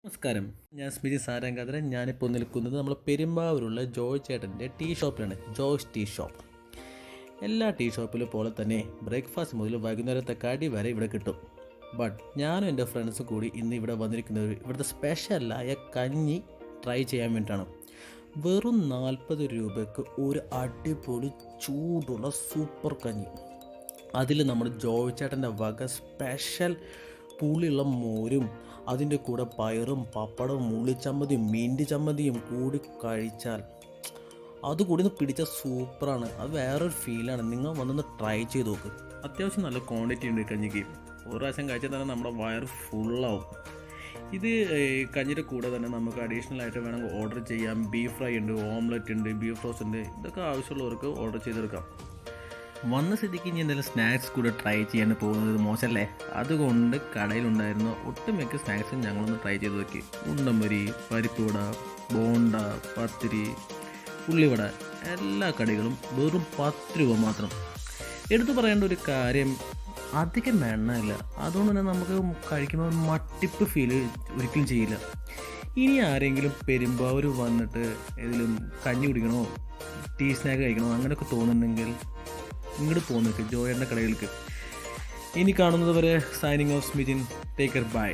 നമസ്കാരം, ഞാൻ സ്മിതി സാരംഗാധരൻ. ഞാനിപ്പോൾ നിൽക്കുന്നത് നമ്മൾ പെരുമ്പാവൂരുള്ള ജോയ് ചേട്ടൻ്റെ ടീ ഷോപ്പിലാണ്. Joy's tea shop. എല്ലാ ടീ ഷോപ്പിലും പോലെ തന്നെ ബ്രേക്ക്ഫാസ്റ്റ് മുതൽ വൈകുന്നേരത്തെ കടി വരെ ഇവിടെ കിട്ടും. ബട്ട് ഞാനും എൻ്റെ ഫ്രണ്ട്സും കൂടി ഇന്ന് ഇവിടെ വന്നിരിക്കുന്നത് ഇവിടുത്തെ സ്പെഷ്യലായ കഞ്ഞി ട്രൈ ചെയ്യാൻ വേണ്ടിയിട്ടാണ്. വെറും 40 രൂപയ്ക്ക് ഒരു അടിപൊളി ചൂടുള്ള സൂപ്പർ കഞ്ഞി. അതിൽ നമ്മുടെ ജോയ് ചേട്ടൻ്റെ വക സ്പെഷ്യൽ പുളിയുള്ള മോരും അതിൻ്റെ കൂടെ പയറും പപ്പടവും ഉള്ളിച്ചമ്മന്തിയും മീൻ്റെ ചമ്മന്തിയും കൂടി കഴിച്ചാൽ അതുകൂടി ഒന്ന് പിടിച്ചാൽ സൂപ്പറാണ്. അത് വേറൊരു ഫീലാണ്. നിങ്ങൾ വന്നൊന്ന് ട്രൈ ചെയ്ത് നോക്ക്. അത്യാവശ്യം നല്ല ക്വാണ്ടിറ്റി ഉണ്ട് കഞ്ഞിക്ക്. ഒരു പ്രാവശ്യം കഴിച്ചാൽ തന്നെ നമ്മുടെ വയറ് ഫുള്ളാവും. ഇത് കഞ്ഞിയുടെ കൂടെ തന്നെ നമുക്ക് അഡീഷണൽ ആയിട്ട് വേണമെങ്കിൽ ഓർഡർ ചെയ്യാം. ബീഫ് ഫ്രൈ ഉണ്ട്, ഓംലെറ്റ് ഉണ്ട്, ബീഫ് റോസ്റ്റ് ഉണ്ട്. ഇതൊക്കെ ആവശ്യമുള്ളവർക്ക് ഓർഡർ ചെയ്തെടുക്കാം. വന്ന സ്ഥിതിക്ക് ഇനി എന്തെങ്കിലും സ്നാക്സ് കൂടെ ട്രൈ ചെയ്യാൻ പോകുന്നത് മോശമല്ലേ? അതുകൊണ്ട് കടയിലുണ്ടായിരുന്ന ഒട്ടുമിക്ക സ്നാക്സും ഞങ്ങളൊന്ന് ട്രൈ ചെയ്ത് നോക്കി. ഉണ്ടമ്പൊരി, പരിപ്പുവട, ബോണ്ട, പത്തിരി, ഉള്ളിവട, എല്ലാ കടികളും വെറും 10 രൂപ മാത്രം. എടുത്തു പറയേണ്ട ഒരു കാര്യം, അധികം എണ്ണയില്ല. അതുകൊണ്ട് തന്നെ നമുക്ക് കഴിക്കുമ്പോൾ മട്ടിപ്പ് ഫീൽ ഒരിക്കലും ചെയ്യില്ല. ഇനി ആരെങ്കിലും പെരുമ്പാവൂർ വന്നിട്ട് ഏതെങ്കിലും കഞ്ഞി കുടിക്കണോ ടീ സ്നാക്ക് കഴിക്കണോ അങ്ങനെയൊക്കെ തോന്നുന്നുണ്ടെങ്കിൽ ഇങ്ങോട്ട് പോകുന്നേക്ക് ജോയേട്ടൻ്റെ കടയിലേക്ക്. ഇനി കാണുന്നത് വരെ signing off Smithin. Take care, by.